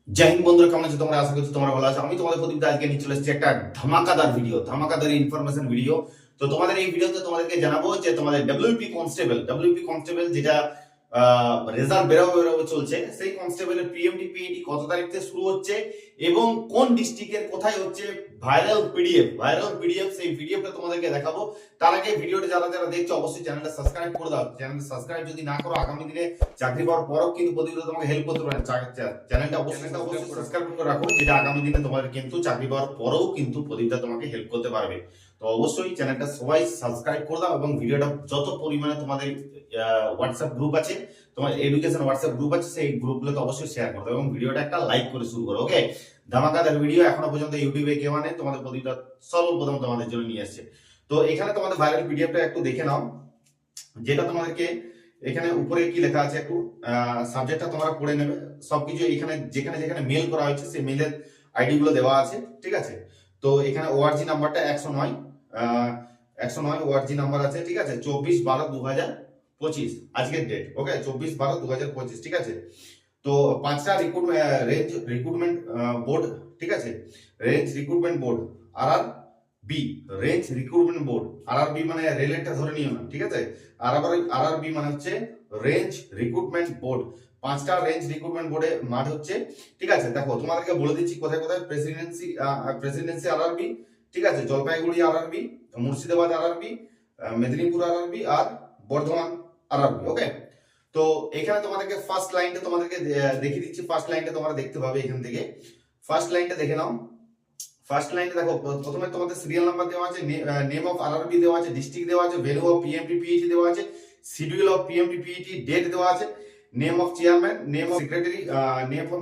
জয় হিন্দ বন্ধুরা, কেমন আছো তোমরা? আশা করছি তোমরা ভালো আছো। আমি তোমাদের প্রদীপ আজকে নিয়ে চলে এসেছি একটা ধামাকাদার ইনফরমেশন ভিডিও। তো তোমাদের এই ভিডিওতে তোমাদেরকে জানাবো যে তোমাদের ডব্লিউপি কনস্টেবল যেটা রেজাল্ট বেরোবে চলছে, সেই কনস্টেবলের পিএমটি পিইটি কত তারিখ থেকে শুরু হচ্ছে এবং কোন ডিস্ট্রিক্টের কোথায় হচ্ছে ভাইরাল পিডিএফ সেই পিডিএফটা তোমাদেরকে দেখাবো। তার আগে ভিডিওটা যারা যারা দেখছো অবশ্যই চ্যানেলটা সাবস্ক্রাইব করে দাও। চ্যানেলটা সাবস্ক্রাইব যদি না করো, আগামী দিনে চাকরি পাওয়ার পরও কিন্তু প্রতিনিয়ত তোমাকে হেল্প করতে পারে। চ্যানেলটা অবশ্যই সাবস্ক্রাইব করে রাখো, যেটা আগামী দিনে তোমাদের কিন্তু চাকরি পাওয়ার পরেও কিন্তু প্রদীপটা তোমাকে হেল্প করতে পারবে। তো অবশ্যই চ্যানেলটা সবাই সাবস্ক্রাইব করে দাও এবং ভিডিওটা যত পরিমাণে তোমাদের হোয়াটসঅ্যাপ গ্রুপ আছে, তোমার এডুকেশন হোয়াটসঅ্যাপ গ্রুপ আছে, সেই গ্রুপগুলোতে অবশ্যই শেয়ার করো এবং ভিডিওটা একটা লাইক করে শুরু করো। ওকে, ধামাকাদার ভিডিও। এখনো পর্যন্ত ইউটিউবে কেউ মানে তোমাদের প্রদীপটা সর্বপ্রথম তোমাদের জন্য নিয়ে আসছে। তো এখানে তোমাদের ভাইরাল পিডিএফটা একটু দেখে নাও, যেটা তোমাদেরকে এখানে উপরে কি লেখা আছে একটু সাবজেক্টটা তোমরা পড়ে নেবে। সবকিছু এখানে যেখানে যেখানে মেল করা হয়েছে সেই মেলের আইডি গুলো দেওয়া আছে, ঠিক আছে। তো এখানে ওআরজি নাম্বারটা 109 ওআরজি নাম্বার আছে, ঠিক আছে। 24/12/2025 আজকের ডেট। ওকে, 24/12/2025, ঠিক আছে। তো 5টা রিক্রুটমেন্ট বোর্ড, ঠিক আছে। রেঞ্জ রিক্রুটমেন্ট বোর্ড RRB মানে রেলেরটা ধরে নিও না, ঠিক আছে। RRB মানে হচ্ছে রেঞ্জ রিক্রুটমেন্ট বোর্ড। 5টা রেঞ্জ রিক্রুটমেন্ট বোর্ডে মাঠ হচ্ছে, ঠিক আছে। দেখো তোমাদেরকে বলে দিচ্ছি কোথায় কোথায়। প্রেসিডেন্সি RRB, ঠিক আছে। Jalpaiguri RRB, Murshidabad RRB, Medinipur RRB আর বর্ধমান RRB। ওকে, তো এখানে তোমাদেরকে ফার্স্ট লাইনটা তোমাদেরকে দেখিয়ে দিচ্ছি। ফার্স্ট লাইনটা তোমরা দেখতে পাবে এখান থেকে। ফার্স্ট লাইনটা দেখে নাও। ফার্স্ট লাইনে দেখো, প্রথমে তোমাদের সিরিয়াল নাম্বার দেওয়া আছে, নেম অফ RRB দেওয়া আছে, ডিস্ট্রিক্ট দেওয়া আছে, ভ্যালু অফ পিএমটি পিইটি দেওয়া আছে, schedule of PMT PET, date দেওয়া আছে, name of chairman, name of secretary, name of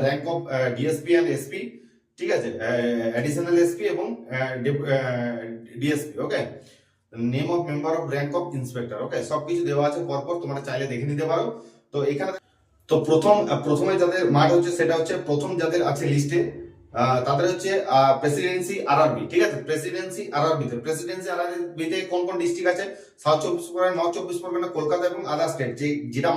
rank of DSP and SP, ঠিক আছে, অ্যাডিশনাল এসপি এবং DSP. Okay, name of member of rank of inspector. Okay, সবকিছু দেওয়া আছে পরপর, তোমরা চাইলে দেখে নিতে পারো। তো এখানে তো প্রথমে যাদের মাঠ হচ্ছে সেটা হচ্ছে প্রথম যাদের আছে লিস্টে তাদের হচ্ছে প্রেসিডেন্সি RRB, ঠিক আছে। প্রেসিডেন্সি RRB তে কোন কোন ডিস্ট্রিক্ট আছে? সাউথ চব্বিশ পরগনা, নর্থ চব্বিশ পরগনা, কলকাতা এবং আদার স্টেট। যেটা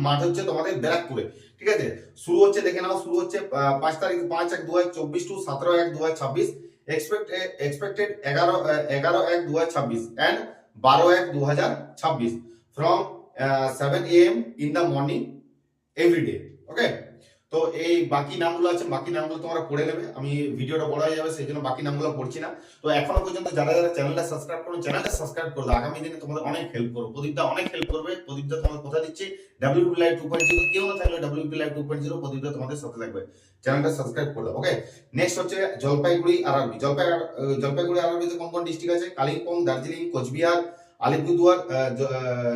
মাঠ হচ্ছে তোমাদের ব্যারাকপুরে, ঠিক আছে। শুরু হচ্ছে দেখে নাও, শুরু হচ্ছে 5 তারিখ 5/1/2024 to 17/1/2026। Expected 11/1/2026 and 12/1/2026 from 7 AM in the morning everyday. Okay, তো এই বাকি নামগুলো আছে, বাকি নামগুলো তোমরা পড়ে নেবে। আমি ভিডিওটা বড় হয়ে যাবে, সেই জন্য বাকি নামগুলো পড়ছি না। তো এখনো পর্যন্ত যারা যারা চ্যানেলটা সাবস্ক্রাইব করো, চ্যানেলটা সাবস্ক্রাইব করে দাও। আগামী দিনে তোমাদের অনেক হেল্প করবে, প্রদীপটা অনেক হেল্প করবে। প্রদীপটা তোমাদের কথা দিচ্ছি, WP লাইভ 2.0 কেউ না থাকলে WP লাইভ 2.0 প্রদীপটা তোমাদের সাথে থাকবে। চ্যানেলটা সাবস্ক্রাইব করে দাও। ওকে, নেক্সট হচ্ছে জলপাইগুড়ি RRB। জলপাইগুড়ি RRB তে কোন কোন ডিস্ট্রিক্ট আছে? কালিম্পং, দার্জিলিং, কোচবিহার, আলিপুরদুয়ার,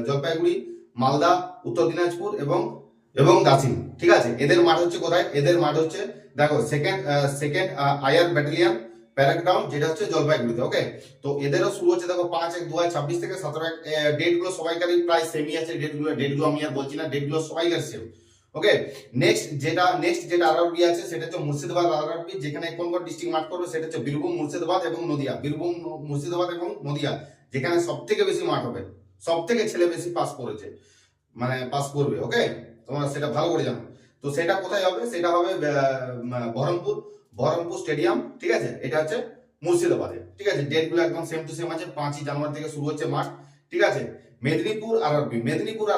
জলপাইগুড়ি, মালদা, উত্তর দিনাজপুর এবং দাসিন, ঠিক আছে। এদের মাঠ হচ্ছে কোথায়? এদের মাঠ হচ্ছে দেখো second IR battalion parade ground, যেটা হচ্ছে জলপাইগুড়িতে। ওকে, তো এদেরও শুরু হচ্ছে দেখো 5/1/2026 থেকে 17 ডেট গুলো সবাইকারই প্রায় সেমই আছে। ডেটগুলো আমি আর বলছি না, ডেটগুলো সবাইকার সেম। ওকে, নেক্সট যেটা RRB আছে সেটা হচ্ছে মুর্শিদাবাদ RRB। যেখানে কোন কোন ডিস্ট্রিক্ট মাঠ করবে সেটা হচ্ছে বীরভূম, মুর্শিদাবাদ এবং নদিয়া। বীরভূম, মুর্শিদাবাদ এবং নদিয়া, যেখানে সব থেকে বেশি মাঠ হবে, সব থেকে ছেলে বেশি পাস করেছে, মানে পাস করবে। ওকে, তোমরা সেটা ভালো করে জানো। তো সেটা কোথায় হবে? সেটা হবে বহরমপুর স্টেডিয়াম, ঠিক আছে। এটা হচ্ছে মুর্শিদাবাদে, ঠিক আছে। ডেট গুলো একদম সেম টু সেম আছে। 5ই জানুয়ারি থেকে শুরু হচ্ছে মাঠ, ঠিক আছে। মেদিনীপুর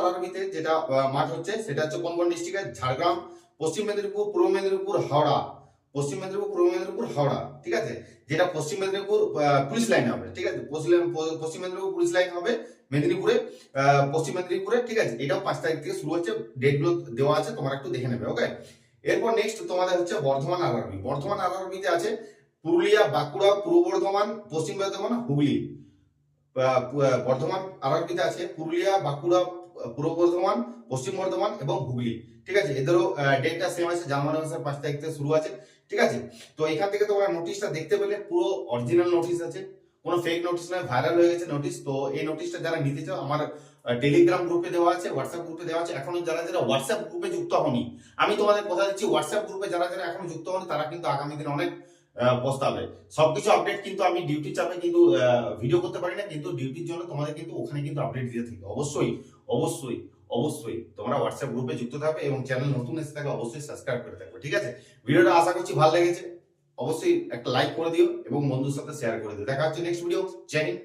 RRB তে যেটা মাঠ হচ্ছে সেটা হচ্ছে কোন কোন ডিস্ট্রিক্টে? ঝাড়গ্রাম, পশ্চিম মেদিনীপুর, পূর্ব মেদিনীপুর, হাওড়া। ঠিক আছে। যেটা পশ্চিম মেদিনীপুর পুলিশ লাইন হবে, ঠিক আছে। পশ্চিম মেদিনীপুর পুলিশ লাইন হবে পশ্চিম মেদিনীপুরে, ঠিক আছে। এটাও 5 তারিখ থেকে শুরু হচ্ছে। ডেট গুলো দেওয়া আছে, তোমরা একটু দেখে নেবে। ওকে, এরপর নেক্সট তোমাদের হচ্ছে বর্ধমান RRB তে আছে পুরুলিয়া, বাঁকুড়া, পূর্ব বর্ধমান, পশ্চিম বর্ধমান, হুগলি। বর্ধমান RRB তে আছে পুরুলিয়া, বাঁকুড়া, পূর্ব বর্ধমান, পশ্চিম বর্ধমান এবং হুগলি, ঠিক আছে। এদেরও ডেটটা সেম আছে, জানুয়ারি মাসের 5 তারিখ থেকে শুরু আছে, ঠিক আছে। তো এখান থেকে তোমরা নোটিশটা দেখতে পেলে, পুরো অরিজিনাল নোটিশ আছে, কোনো ফেক নোটিশ নয়, ভাইরাল হয়ে গেছে নোটিশ। তো এই নোটিশটা যারা নিতে চাও, আমার টেলিগ্রাম গ্রুপে দেওয়া আছে, হোয়াটসঅ্যাপ গ্রুপে দেওয়া আছে। এখনো যারা যারা হোয়াটসঅ্যাপ গ্রুপে যুক্ত হয়নি, আমি তোমাদের কথা দিচ্ছি, হোয়াটসঅ্যাপ গ্রুপে যারা যারা এখনো যুক্ত হয়নি, তারা কিন্তু আগামী দিনে অনেক পস্তাবে। সবকিছু আপডেট কিন্তু আমি ডিউটির চাপে কিন্তু ভিডিও করতে পারি না, কিন্তু ডিউটির জন্য তোমাদের কিন্তু ওখানে কিন্তু আপডেট দিতে থাকি। অবশ্যই অবশ্যই তোমরা হোয়াটসঅ্যাপ গ্রুপে যুক্ত থাকবে এবং চ্যানেল নতুন এসে থাকলে অবশ্যই সাবস্ক্রাইব করে থাকবে, ঠিক আছে? ভিডিওটা আশা করছি ভালো লেগেছে, অবশ্যই একটা লাইক করে দিও এবং বন্ধুর সাথে শেয়ার করে দিও। দেখা হচ্ছে নেক্সট ভিডিও। জয় হিন্দ।